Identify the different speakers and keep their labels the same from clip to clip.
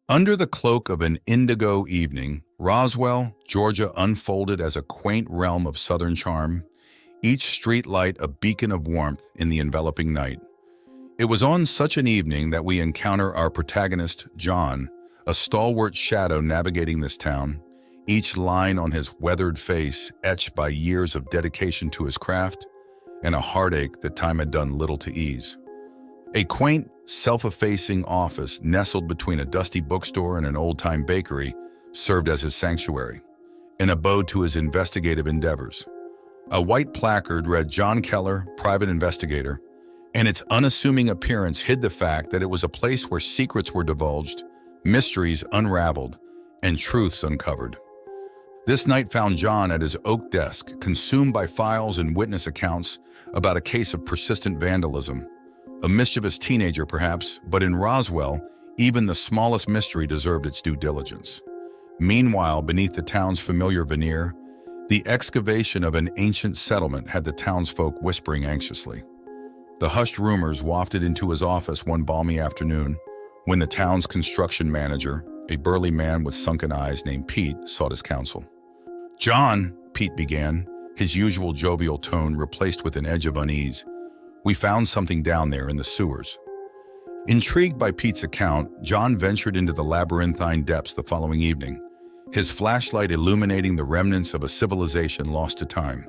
Speaker 1: Under the cloak of an indigo evening, Roswell, Georgia unfolded as a quaint realm of southern charm, each street light a beacon of warmth in the enveloping night. It was on such an evening that we encounter our protagonist, John, a stalwart shadow navigating this town, each line on his weathered face etched by years of dedication to his craft and a heartache that time had done little to ease. A quaint, self-effacing office nestled between a dusty bookstore and an old-time bakery served as his sanctuary, an abode to his investigative endeavors. A white placard read John Keller, Private Investigator, and its unassuming appearance hid the fact that it was a place where secrets were divulged, mysteries unraveled, and truths uncovered. This night found John at his oak desk, consumed by files and witness accounts about a case of persistent vandalism. A mischievous teenager, perhaps, but in Roswell, even the smallest mystery deserved its due diligence. Meanwhile, beneath the town's familiar veneer, the excavation of an ancient settlement had the townsfolk whispering anxiously. The hushed rumors wafted into his office one balmy afternoon when the town's construction manager, a burly man with sunken eyes named Pete, sought his counsel. "John," Pete began, his usual jovial tone replaced with an edge of unease, "we found something down there in the sewers." Intrigued by Pete's account, John ventured into the labyrinthine depths the following evening, his flashlight illuminating the remnants of a civilization lost to time.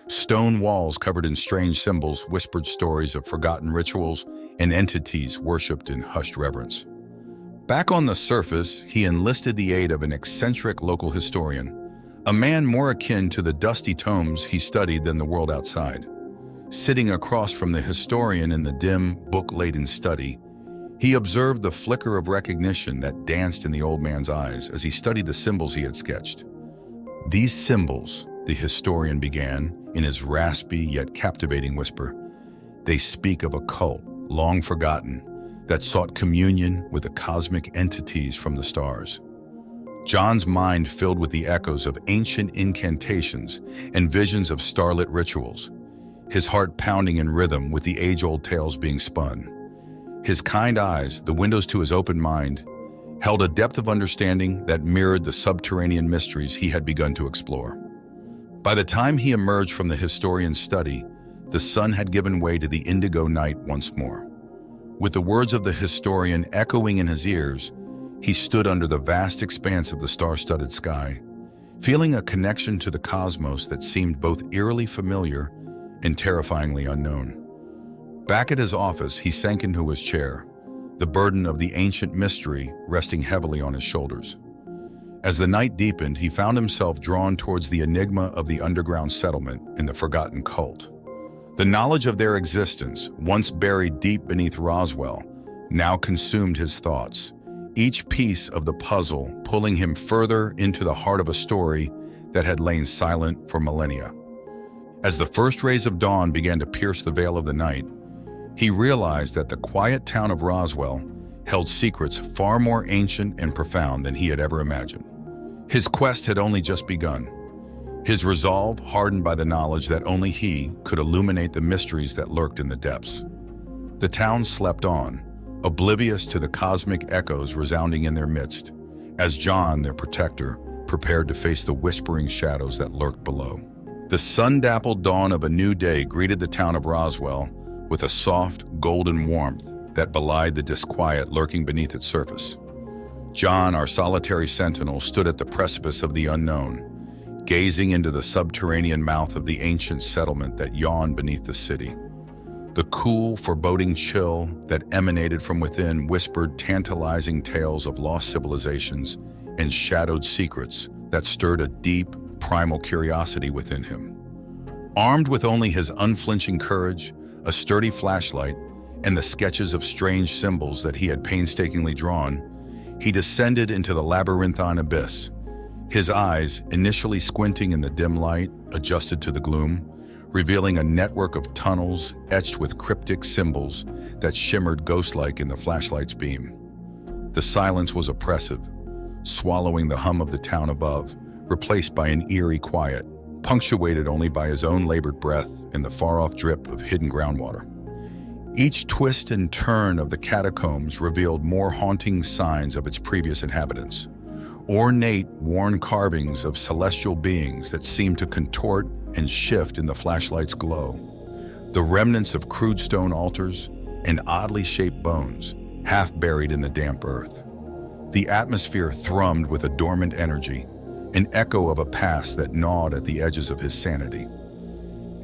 Speaker 1: Stone walls covered in strange symbols whispered stories of forgotten rituals and entities worshipped in hushed reverence. Back on the surface, he enlisted the aid of an eccentric local historian, a man more akin to the dusty tomes he studied than the world outside. Sitting across from the historian in the dim, book-laden study, he observed the flicker of recognition that danced in the old man's eyes as he studied the symbols he had sketched. "These symbols," the historian began, in his raspy yet captivating whisper, "they speak of a cult, long forgotten, that sought communion with the cosmic entities from the stars." John's mind filled with the echoes of ancient incantations and visions of starlit rituals, his heart pounding in rhythm with the age-old tales being spun. His kind eyes, the windows to his open mind, held a depth of understanding that mirrored the subterranean mysteries he had begun to explore. By the time he emerged from the historian's study, the sun had given way to the indigo night once more. With the words of the historian echoing in his ears, he stood under the vast expanse of the star-studded sky, feeling a connection to the cosmos that seemed both eerily familiar and terrifyingly unknown. Back at his office, he sank into his chair, the burden of the ancient mystery resting heavily on his shoulders. As the night deepened, he found himself drawn towards the enigma of the underground settlement and the forgotten cult. The knowledge of their existence, once buried deep beneath Roswell, now consumed his thoughts, each piece of the puzzle pulling him further into the heart of a story that had lain silent for millennia. As the first rays of dawn began to pierce the veil of the night, he realized that the quiet town of Roswell held secrets far more ancient and profound than he had ever imagined. His quest had only just begun, his resolve hardened by the knowledge that only he could illuminate the mysteries that lurked in the depths. The town slept on, oblivious to the cosmic echoes resounding in their midst, as John, their protector, prepared to face the whispering shadows that lurked below. The sun-dappled dawn of a new day greeted the town of Roswell with a soft, golden warmth that belied the disquiet lurking beneath its surface. John, our solitary sentinel, stood at the precipice of the unknown, gazing into the subterranean mouth of the ancient settlement that yawned beneath the city. The cool, foreboding chill that emanated from within whispered tantalizing tales of lost civilizations and shadowed secrets that stirred a deep, primal curiosity within him. Armed with only his unflinching courage, a sturdy flashlight, and the sketches of strange symbols that he had painstakingly drawn, he descended into the labyrinthine abyss. His eyes, initially squinting in the dim light, adjusted to the gloom, revealing a network of tunnels etched with cryptic symbols that shimmered ghost-like in the flashlight's beam. The silence was oppressive, swallowing the hum of the town above, replaced by an eerie quiet, punctuated only by his own labored breath and the far-off drip of hidden groundwater. Each twist and turn of the catacombs revealed more haunting signs of its previous inhabitants. Ornate, worn carvings of celestial beings that seemed to contort and shift in the flashlight's glow. The remnants of crude stone altars and oddly shaped bones, half buried in the damp earth. The atmosphere thrummed with a dormant energy, an echo of a past that gnawed at the edges of his sanity.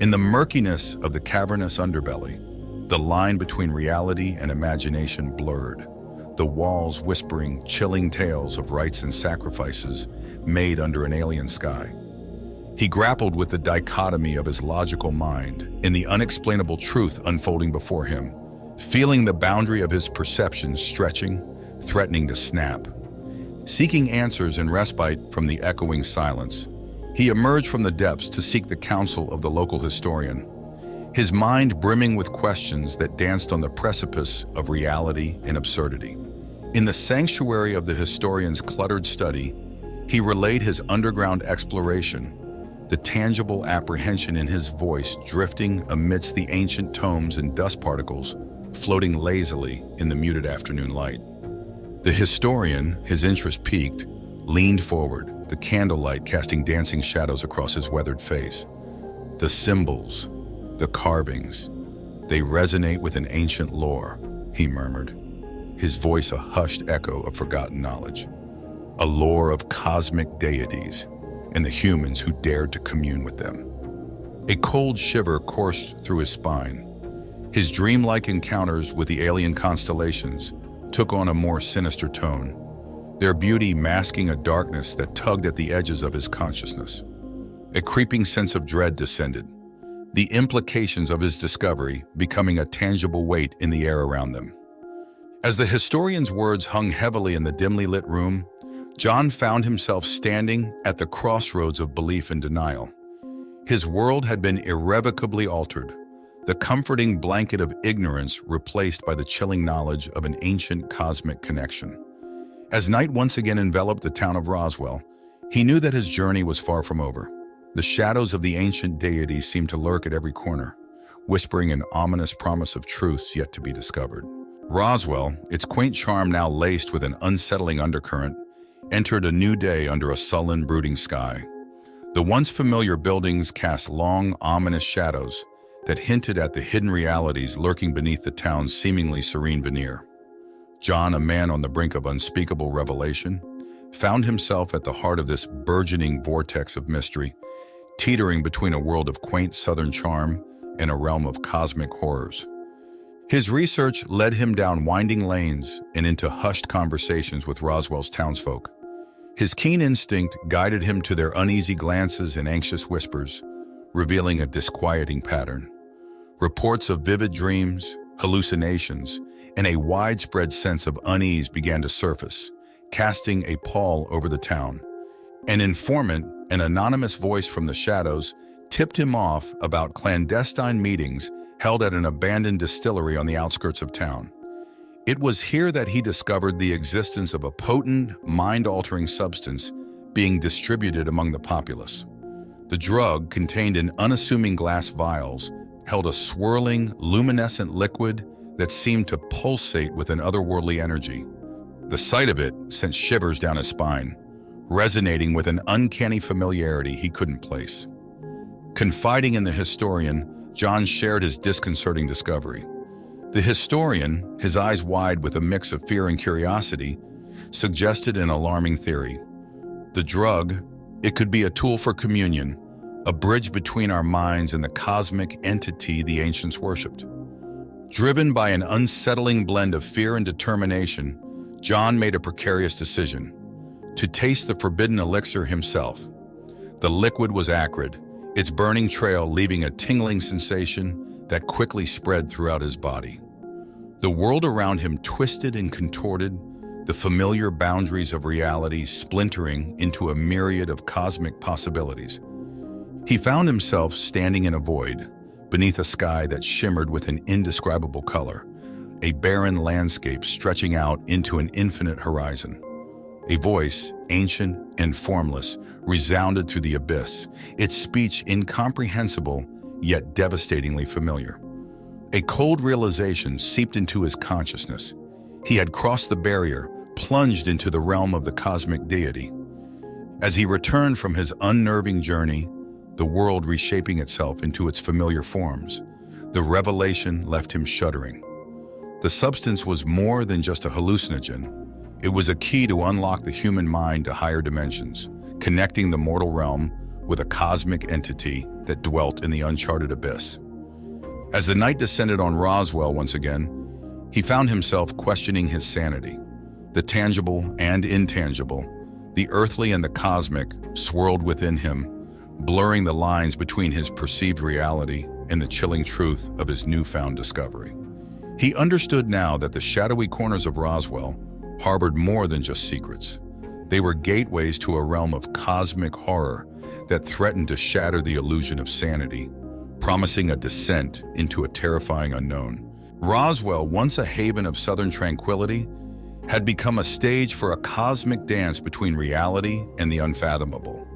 Speaker 1: In the murkiness of the cavernous underbelly, the line between reality and imagination blurred, the walls whispering chilling tales of rites and sacrifices made under an alien sky. He grappled with the dichotomy of his logical mind and the unexplainable truth unfolding before him, feeling the boundary of his perceptions stretching, threatening to snap. Seeking answers and respite from the echoing silence, he emerged from the depths to seek the counsel of the local historian, his mind brimming with questions that danced on the precipice of reality and absurdity. In the sanctuary of the historian's cluttered study, he relayed his underground exploration, the tangible apprehension in his voice drifting amidst the ancient tomes and dust particles floating lazily in the muted afternoon light. The historian, his interest piqued, leaned forward, the candlelight casting dancing shadows across his weathered face. The symbols, the carvings, they resonate with an ancient lore, he murmured, his voice a hushed echo of forgotten knowledge. A lore of cosmic deities and the humans who dared to commune with them. A cold shiver coursed through his spine. His dreamlike encounters with the alien constellations took on a more sinister tone, their beauty masking a darkness that tugged at the edges of his consciousness. A creeping sense of dread descended, the implications of his discovery becoming a tangible weight in the air around them. As the historian's words hung heavily in the dimly lit room, John found himself standing at the crossroads of belief and denial. His world had been irrevocably altered, the comforting blanket of ignorance replaced by the chilling knowledge of an ancient cosmic connection. As night once again enveloped the town of Roswell, he knew that his journey was far from over. The shadows of the ancient deities seemed to lurk at every corner, whispering an ominous promise of truths yet to be discovered. Roswell, its quaint charm now laced with an unsettling undercurrent, entered a new day under a sullen, brooding sky. The once familiar buildings cast long, ominous shadows that hinted at the hidden realities lurking beneath the town's seemingly serene veneer. John, a man on the brink of unspeakable revelation, found himself at the heart of this burgeoning vortex of mystery, teetering between a world of quaint southern charm and a realm of cosmic horrors. His research led him down winding lanes and into hushed conversations with Roswell's townsfolk. His keen instinct guided him to their uneasy glances and anxious whispers, revealing a disquieting pattern. Reports of vivid dreams, hallucinations, and a widespread sense of unease began to surface, casting a pall over the town. An informant, an anonymous voice from the shadows, tipped him off about clandestine meetings held at an abandoned distillery on the outskirts of town. It was here that he discovered the existence of a potent, mind-altering substance being distributed among the populace. The drug, contained in unassuming glass vials, held a swirling, luminescent liquid that seemed to pulsate with an otherworldly energy. The sight of it sent shivers down his spine, resonating with an uncanny familiarity he couldn't place. Confiding in the historian, John shared his disconcerting discovery. The historian, his eyes wide with a mix of fear and curiosity, suggested an alarming theory. The drug, it could be a tool for communion, a bridge between our minds and the cosmic entity the ancients worshipped. Driven by an unsettling blend of fear and determination, John made a precarious decision: to taste the forbidden elixir himself. The liquid was acrid, its burning trail leaving a tingling sensation that quickly spread throughout his body. The world around him twisted and contorted, the familiar boundaries of reality splintering into a myriad of cosmic possibilities. He found himself standing in a void, beneath a sky that shimmered with an indescribable color, a barren landscape stretching out into an infinite horizon. A voice, ancient and formless, resounded through the abyss, its speech incomprehensible yet devastatingly familiar. A cold realization seeped into his consciousness. He had crossed the barrier, plunged into the realm of the cosmic deity. As he returned from his unnerving journey, the world reshaping itself into its familiar forms, the revelation left him shuddering. The substance was more than just a hallucinogen. It was a key to unlock the human mind to higher dimensions, connecting the mortal realm with a cosmic entity that dwelt in the Uncharted Abyss. As the night descended on Roswell once again, he found himself questioning his sanity. The tangible and intangible, the earthly and the cosmic, swirled within him, blurring the lines between his perceived reality and the chilling truth of his newfound discovery. He understood now that the shadowy corners of Roswell harbored more than just secrets. They were gateways to a realm of cosmic horror that threatened to shatter the illusion of sanity, promising a descent into a terrifying unknown. Roswell, once a haven of southern tranquility, had become a stage for a cosmic dance between reality and the unfathomable.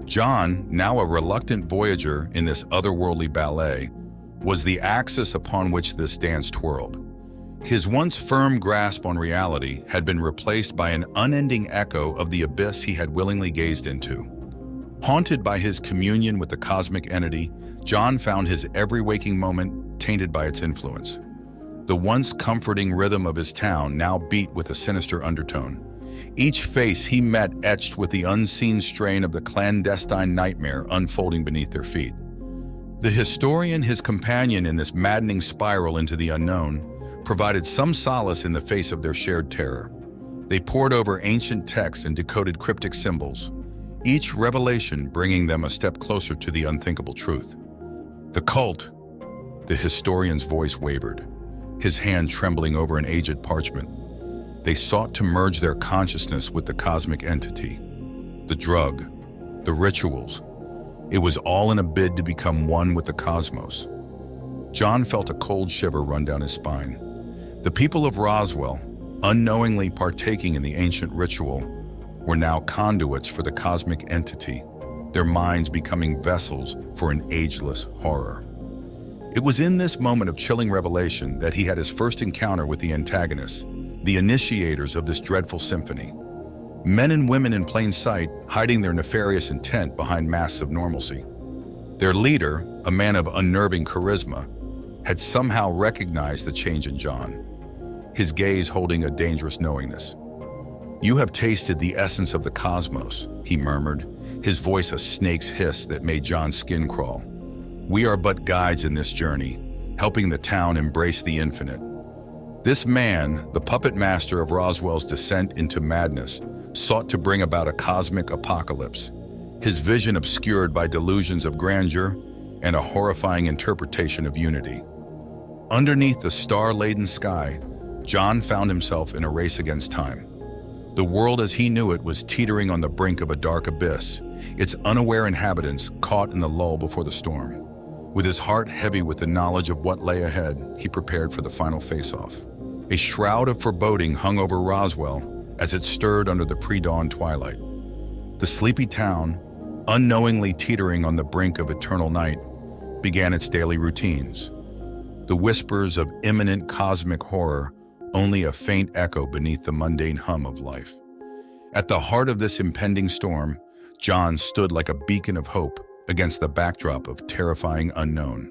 Speaker 1: John, now a reluctant voyager in this otherworldly ballet, was the axis upon which this dance twirled. His once firm grasp on reality had been replaced by an unending echo of the abyss he had willingly gazed into. Haunted by his communion with the cosmic entity, John found his every waking moment tainted by its influence. The once comforting rhythm of his town now beat with a sinister undertone. Each face he met etched with the unseen strain of the clandestine nightmare unfolding beneath their feet. The historian, his companion in this maddening spiral into the unknown, provided some solace in the face of their shared terror. They pored over ancient texts and decoded cryptic symbols, each revelation bringing them a step closer to the unthinkable truth. The cult, the historian's voice wavered, his hand trembling over an aged parchment. They sought to merge their consciousness with the cosmic entity, the drug, the rituals. It was all in a bid to become one with the cosmos. John felt a cold shiver run down his spine. The people of Roswell, unknowingly partaking in the ancient ritual, were now conduits for the cosmic entity, their minds becoming vessels for an ageless horror. It was in this moment of chilling revelation that he had his first encounter with the antagonists, the initiators of this dreadful symphony. Men and women in plain sight, hiding their nefarious intent behind masks of normalcy. Their leader, a man of unnerving charisma, had somehow recognized the change in John, his gaze holding a dangerous knowingness. "You have tasted the essence of the cosmos," he murmured, his voice a snake's hiss that made John's skin crawl. "We are but guides in this journey, helping the town embrace the infinite." This man, the puppet master of Roswell's descent into madness, sought to bring about a cosmic apocalypse, his vision obscured by delusions of grandeur and a horrifying interpretation of unity. Underneath the star-laden sky, John found himself in a race against time. The world as he knew it was teetering on the brink of a dark abyss, its unaware inhabitants caught in the lull before the storm. With his heart heavy with the knowledge of what lay ahead, he prepared for the final face-off. A shroud of foreboding hung over Roswell as it stirred under the pre-dawn twilight. The sleepy town, unknowingly teetering on the brink of eternal night, began its daily routines. The whispers of imminent cosmic horror, only a faint echo beneath the mundane hum of life. At the heart of this impending storm, John stood like a beacon of hope against the backdrop of terrifying unknown.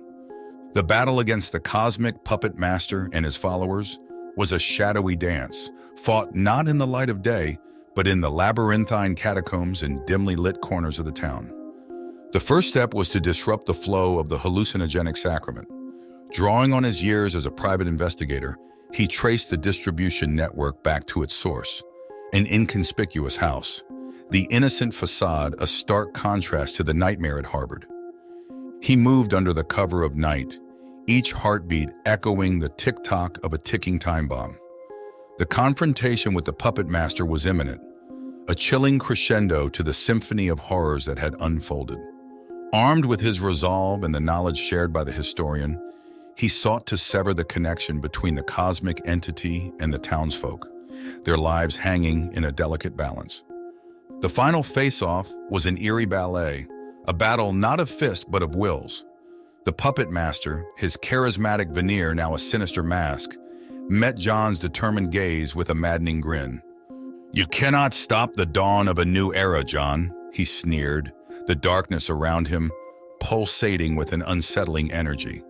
Speaker 1: The battle against the cosmic puppet master and his followers was a shadowy dance, fought not in the light of day, but in the labyrinthine catacombs and dimly lit corners of the town. The first step was to disrupt the flow of the hallucinogenic sacrament. Drawing on his years as a private investigator, he traced the distribution network back to its source, an inconspicuous house, the innocent facade a stark contrast to the nightmare it harbored. He moved under the cover of night, each heartbeat echoing the tick-tock of a ticking time bomb. The confrontation with the puppet master was imminent, a chilling crescendo to the symphony of horrors that had unfolded. Armed with his resolve and the knowledge shared by the historian, he sought to sever the connection between the cosmic entity and the townsfolk, their lives hanging in a delicate balance. The final face-off was an eerie ballet, a battle not of fist but of wills. The puppet master, his charismatic veneer now a sinister mask, met John's determined gaze with a maddening grin. "You cannot stop the dawn of a new era, John," he sneered, the darkness around him pulsating with an unsettling energy.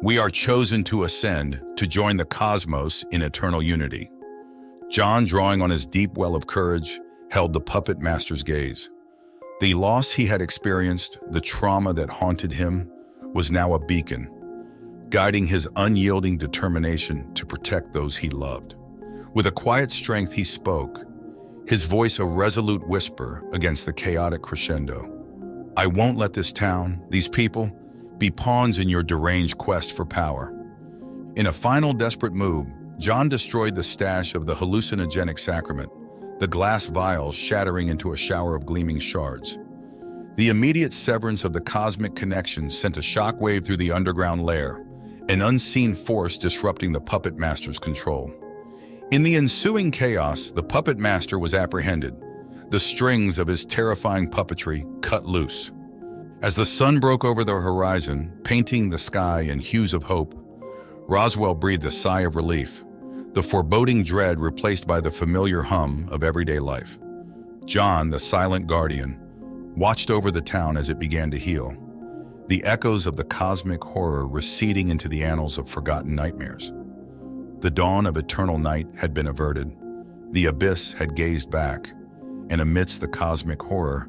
Speaker 1: "We are chosen to ascend, to join the cosmos in eternal unity." John, drawing on his deep well of courage, held the puppet master's gaze. The loss he had experienced, the trauma that haunted him, was now a beacon, guiding his unyielding determination to protect those he loved. With a quiet strength he spoke, his voice a resolute whisper against the chaotic crescendo. "I won't let this town, these people, be pawns in your deranged quest for power." In a final desperate move, John destroyed the stash of the hallucinogenic sacrament, the glass vials shattering into a shower of gleaming shards. The immediate severance of the cosmic connection sent a shockwave through the underground lair, an unseen force disrupting the puppet master's control. In the ensuing chaos, the puppet master was apprehended, the strings of his terrifying puppetry cut loose. As the sun broke over the horizon, painting the sky in hues of hope, Roswell breathed a sigh of relief, the foreboding dread replaced by the familiar hum of everyday life. John, the silent guardian, watched over the town as it began to heal, the echoes of the cosmic horror receding into the annals of forgotten nightmares. The dawn of eternal night had been averted, the abyss had gazed back, and amidst the cosmic horror,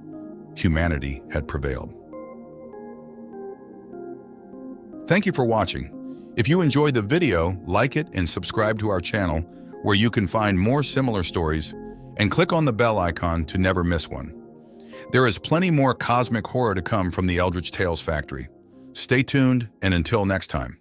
Speaker 1: humanity had prevailed. Thank you for watching. If you enjoyed the video, like it and subscribe to our channel where you can find more similar stories, and click on the bell icon to never miss one. There is plenty more cosmic horror to come from the Eldritch Tales Factory. Stay tuned, and until next time.